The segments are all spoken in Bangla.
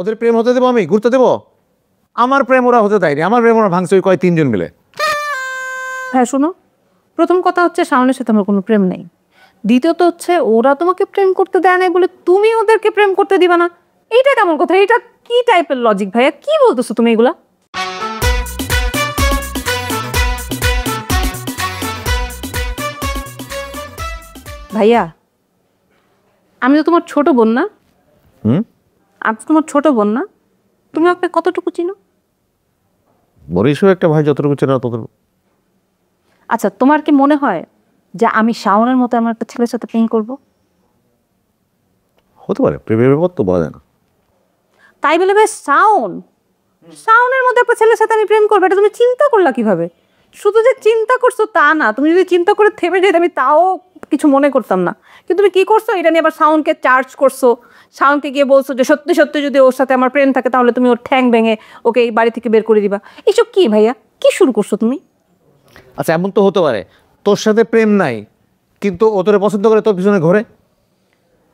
ওদের প্রেম হতে দেবো আমি? ঘুরতে দেবো? আমার প্রেম ওরা হতে দেয়নি, আমার প্রেম ওরা ভাঙছে ওই 3 জন মিলে। হ্যাঁ শোনো, প্রথম কথা হচ্ছে শাওনের সাথে আমার কোনো প্রেম নেই। দ্বিতীয়ত হচ্ছে ওরা তোমাকে প্রেম করতে দেয় নাই বলে তুমি ওদেরকে প্রেম করতে দিবা না, এইটা কেমন কথা? এটা কি টাইপের লজিক ভাইয়া? কি বলতেছো তুমি এগুলা? ভাইয়া আমি তো তোমার ছোট বোন না? আমি তো তোমার ছোট বোন না? তুমি আমাকে কতটুকু চিনো? বরিশও একটা ভাই যতটুকু চেনা ততটুকু। আচ্ছা তোমার কি মনে হয় যে আমি শাওনের মতো আমার একটা ছেলের সাথে প্রেম করব? হতে পারে, প্রেমের ব্যাপার তো বলা যায় না। তাই বলে ভাই শাওনের মতো একটা ছেলের সাথে আমি প্রেম করবো, এটা তুমি চিন্তা করলা কিভাবে? শুধু যে চিন্তা করছো তা না, তুমি যদি চিন্তা করে থেমে যেতে আমি তাও কিছু মনে করতাম না, কিন্তু তুমি কি করছো এটা নিয়ে আবার শাওনকে চার্জ করছো। শাওনকে গিয়ে বলছো যে সত্যি সত্যি যদি ওর সাথে আমার প্রেম থাকে তাহলে তুমি ওর ঠ্যাং ভেঙে ওকে এই বাড়ি থেকে বের করে দিবা। এইসব কি ভাইয়া, কি শুরু করছো তুমি? আচ্ছা এমন তো হতে পারে তোর সাথে প্রেম নাই কিন্তু ও তোরে পছন্দ করে তোর পিছনে ঘোরে।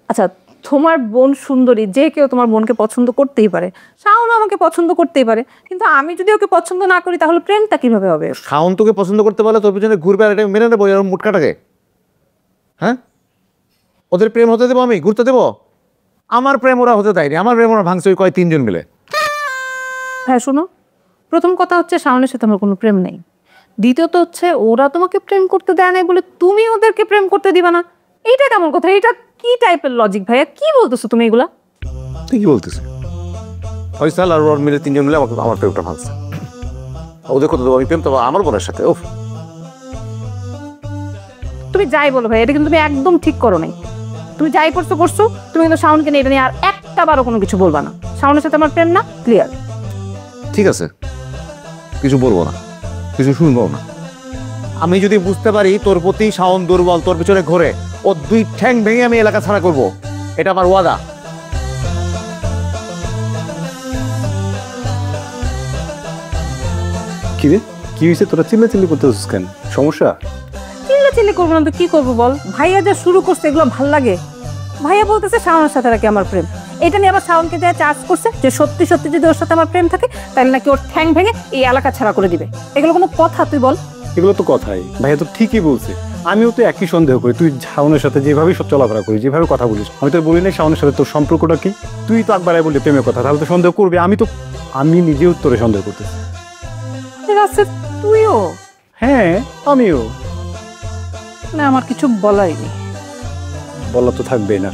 আচ্ছা তোমার বোন সুন্দরী, যে কেউ তোমার বোনকে পছন্দ করতেই পারে, শাওন আমাকে পছন্দ করতেই পারে, কিন্তু আমি যদি ওকে পছন্দ না করি তাহলে প্রেমটা কিভাবে হবে? শাওন তোকে পছন্দ করতে পারলে তোর পিছনে ঘুরবে আর এটা মেনে নেবো এরকম মুটকাটাকে? হ্যাঁ, ওদের প্রেম হতে দেবো আমি? ঘুরতে দেবো? আমার প্রেম ওরা হতে দেয়নি, আমার প্রেম ওরা ভাঙছে ওই 3 জন মিলে। হ্যাঁ শোনো, প্রথম কথা হচ্ছে শাওনের সাথে আমার কোনো প্রেম নেই। দ্বিতীয়ত হচ্ছে ওরা তোমাকে প্রেম করতে দেয় নাই বলে তুমি ওদেরকে প্রেম করতে দিবা না, এইটা কেমন কথা? এটা কি টাইপের লজিক ভাইয়া? কি বলতেছো তুমি এগুলা? তুই কি বলতেছিস? ফয়সাল আর ওর মিলে 3 জন মিলে আমাকে আমার প্রেমটা ভাঙছে। ওদের কথা দেবো আমি প্রেম, তো আমার বোনের সাথে। ওফ, তুমি যাই বলো ভাই, এটা কিন্তু তুমি একদম ঠিক করো নাই। তুমি যাই করছো করছো, তুমি কিন্তু শাওনকে নিয়ে এটা নিয়ে আর একটা বারও কোনো কিছু বলবা না। শাওনের সাথে আমার প্রেম না, ক্লিয়ার? ঠিক আছে, কিছু বলবো না, কিছু শুনবো না। আমি যদি বুঝতে পারি তোর প্রতি শাওন দুর্বল, তোর পিছনে ঘোরে, ও 2 ঠ্যাং ভেঙে আমি এলাকা ছাড়া করবো, এটা আমার ওয়াদা। কি রে, কি হয়েছে? তোরা চিল্লাচিল্লি করতেছিস কেন? সমস্যা? চিল্লাচিল্লি করবো না তো কি করবো বল? ভাইয়া যা শুরু করছে এগুলো ভাল লাগে? ভাইয়া বলতেছে শাওনের সাথে নাকি আমার প্রেম, এটা নিয়ে আবার শাওনকে যা চার্জ করছে যে সত্যি সত্যি যদি ওর সাথে আমার প্রেম থাকে তাহলে নাকি ওর ঠ্যাং ভেঙে এই এলাকা ছাড়া করে দিবে। এগুলো কোনো কথা তুই বল? এগুলো তো কথাই, ভাইয়া তো ঠিকই বলছে। আমিও তো একই সন্দেহ করি। তুই শাওনের সাথে যেভাবে সব চলাফেরা করিস, যেভাবে কথা বলিস, আমি তো বলি না শাওনের সাথে তোর সম্পর্কটা কি। তুই তো একবারে বললি প্রেমের কথা, তাহলে তো সন্দেহ করবি। আমি নিজেও তোরে সন্দেহ করতেছি। তুইও? হ্যাঁ আমিও। না আমার কিছু বলাই নেই। বলা তো থাকবেই না।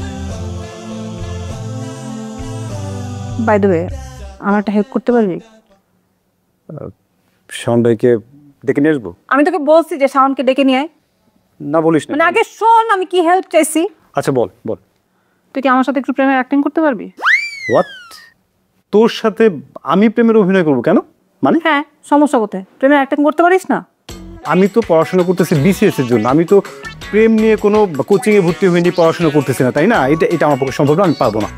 বাই দ্য ওয়ে, আমার একটা হেল্প করতে পারবি? শাওন ভাইকে ডেকে নিয়ে আসবো? আমি তোকে বলছি যে শাওনকে ডেকে নিয়ে আয়। না বলিস না, মানে আগে শোন আমি কি হেল্প চাইছি। আচ্ছা বল বল। তুই কি আমার সাথে একটু প্রেমের অ্যাক্টিং করতে পারবি? হোয়াট? তোর সাথে আমি প্রেমের অভিনয় করবো কেন? মানে? হ্যাঁ, সমস্যা কোথায়? প্রেমের অ্যাক্টিং করতে পারিস না? আমি তো পড়াশোনা করতেছি বিসিএস এর জন্য। আমি তো প্রেম নিয়ে কোনো কোচিংয়ে ভর্তি হয়নি, পড়াশোনা করতেছি না, তাই না? এটা আমার পক্ষে সম্ভব না, আমি পারবো না।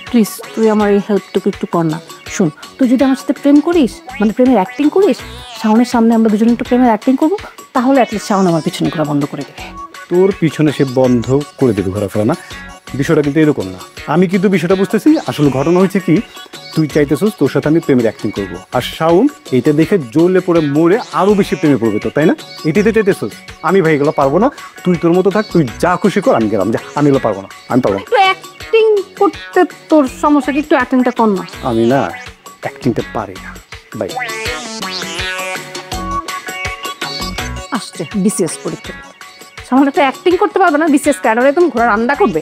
প্লিজ তুই আমার এই হেল্পটুকু একটু কর না। শোন, তুই যদি আমার সাথে প্রেম করিস, মানে প্রেমের অ্যাক্টিং করিস, শাওনের সামনে আমরা দুজনে একটু প্রেমের অ্যাক্টিং করবো, তাহলে অ্যাটলিস্ট শাওন আমার পিছনে ঘোরা বন্ধ করে দেবে। তোর পিছনে সে বন্ধ করে দেবে ঘোরাফেরা, না? বিষয়টা কিন্তু এরকম না। আমি কিন্তু বিষয়টা বুঝতেছি। আসলে ঘটনা হয়েছে কি, তুই চাইতেছিস তোর সাথে আমি প্রেমের অ্যাক্টিং করবো, আর শাওন এইটা দেখে জ্বলে পড়ে মরে আরো বেশি প্রেমে পড়বে তো, তাই না? এটাতে চাইতেছিস। আমি ভাই এগুলো পারবো না। তুই তোর মতো থাক, তুই যা খুশি কর, আমি গেলাম। যা, আমি এগুলো পারবো না, আমি পারবো না। অ্যাক্টিং করতে তোর সমস্যা কি? একটু অ্যাক্টিংটা কর না। আমি না অ্যাক্টিংটা পারি না, বাই। আসছে বিসিএস পরীক্ষা, সামনে তো অ্যাক্টিং করতে পারবে না, বিসিএস ক্যাডারে তুমি ঘোড়ার আন্ডা করবে।